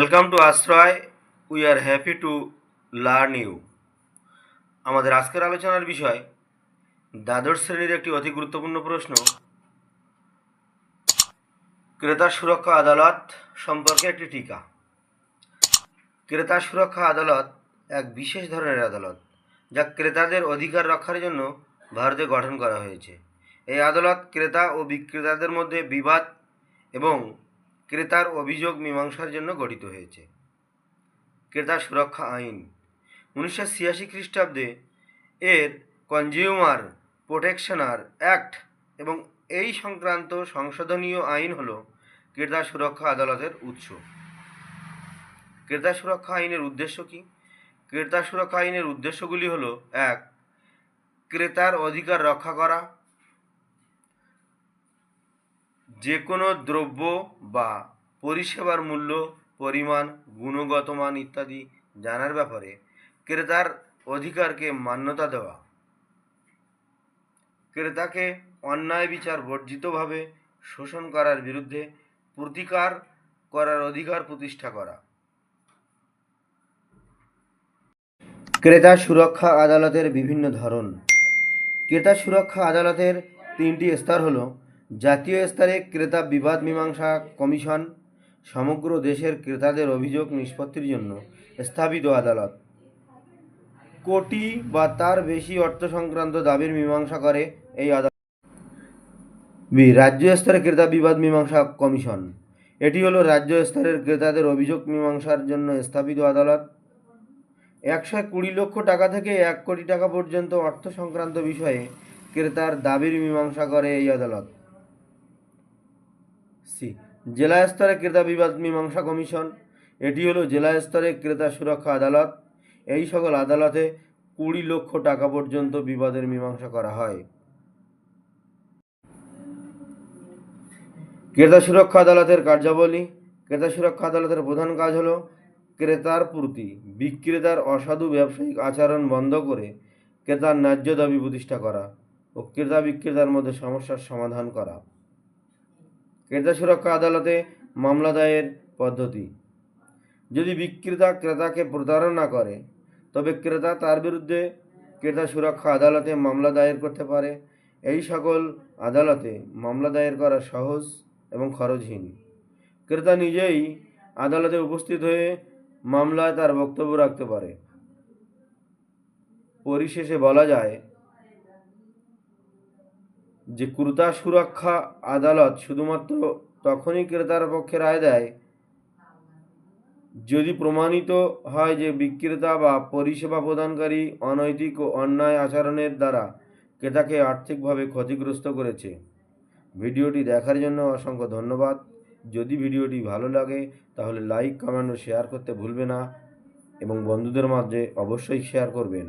Welcome to Ashray. We are happy to learn you. আমাদের আজকের আলোচনার বিষয় দ্বাদশ শ্রেণীর একটি অতি গুরুত্বপূর্ণ প্রশ্ন, ক্রেতা সুরক্ষা আদালত সম্পর্কে একটি টিকা। ক্রেতা সুরক্ষা আদালত এক বিশেষ ধরনের আদালত যা ক্রেতাদের অধিকার রক্ষার জন্য ভারতে গঠন করা হয়েছে। এই আদালত ক্রেতা ও বিক্রেতাদের মধ্যে বিবাদ এবং ক্রেতার অভিযোগ মীমাংসার জন্য গঠিত হয়েছে। ক্রেতা সুরক্ষা আইন 1986 খ্রিস্টাব্দে এর কনজিউমার প্রোটেকশনার অ্যাক্ট এবং এই সংক্রান্ত সংশোধনীয় আইন হল ক্রেতা সুরক্ষা আদালতের উৎস। ক্রেতা সুরক্ষা আইনের উদ্দেশ্য কী? ক্রেতা সুরক্ষা আইনের উদ্দেশ্যগুলি হল: 1. ক্রেতার অধিকার রক্ষা করা। যে কোনো দ্রব্য বা পরিষেবার মূল্য, পরিমাণ, গুণগত মান ইত্যাদি জানার ব্যাপারে ক্রেতার অধিকারকে মান্যতা দেওয়া। ক্রেতাকে অন্যায় বিচার বর্জিতভাবে শোষণ করার বিরুদ্ধে প্রতিকার করার অধিকার প্রতিষ্ঠা করা। ক্রেতা সুরক্ষা আদালতের বিভিন্ন ধরন। ক্রেতা সুরক্ষা আদালতের তিনটি স্তর হল: জাতীয় স্তরে ক্রেতা বিবাদ মীমাংসা কমিশন, সমগ্র দেশের ক্রেতাদের অভিযোগ নিষ্পত্তির জন্য স্থাপিত আদালত, কোটি বা তার বেশি অর্থ সংক্রান্ত দাবির মীমাংসা করে এই আদালত। রাজ্য স্তরে ক্রেতা বিবাদ মীমাংসা কমিশন, এটি হলো রাজ্য স্তরের ক্রেতাদের অভিযোগ মীমাংসার জন্য স্থাপিত আদালত। 120 লক্ষ টাকা থেকে 1 কোটি টাকা পর্যন্ত অর্থ সংক্রান্ত বিষয়ে ক্রেতার দাবির মীমাংসা করে এই আদালত। জেলা স্তরে ক্রেতা বিবাদ মীমাংসা কমিশন, এটি হলো জেলা স্তরে ক্রেতা সুরক্ষা আদালত। এই সকল আদালতে 20 লক্ষ টাকা পর্যন্ত বিবাদের মীমাংসা করা হয়। ক্রেতা সুরক্ষা আদালতের কার্যাবলী। ক্রেতা সুরক্ষা আদালতের প্রধান কাজ হল ক্রেতার প্রতি বিক্রেতার অসাধু ব্যবসায়িক আচরণ বন্ধ করে ক্রেতার ন্যায্য দাবি প্রতিষ্ঠা করা ও ক্রেতা বিক্রেতার মধ্যে সমস্যার সমাধান করা। ক্রেতা সুরক্ষা আদালতে মামলা দায়ের পদ্ধতি। যদি বিক্রেতা ক্রেতাকে প্রতারণা করে তবে ক্রেতা তার বিরুদ্ধে ক্রেতা সুরক্ষা আদালতে মামলা দায়ের করতে পারে। এই সকল আদালতে মামলা দায়ের করা সহজ এবং খরচহীন। ক্রেতা নিজেই আদালতে উপস্থিত হয়ে মামলায় তার বক্তব্য রাখতে পারে। পরিশেষে বলা যায় যে ক্রেতা সুরক্ষা আদালত শুধুমাত্র তখনই ক্রেতার পক্ষে রায় দেয় যদি প্রমাণিত হয় যে বিক্রেতা বা পরিষেবা প্রদানকারী অনৈতিক ও অন্যায় আচরণের দ্বারা ক্রেতাকে আর্থিকভাবে ক্ষতিগ্রস্ত করেছে। ভিডিওটি দেখার জন্য অসংখ্য ধন্যবাদ। যদি ভিডিওটি ভালো লাগে তাহলে লাইক, কমেন্ট ও শেয়ার করতে ভুলবে না এবং বন্ধুদের মাঝে অবশ্যই শেয়ার করবেন।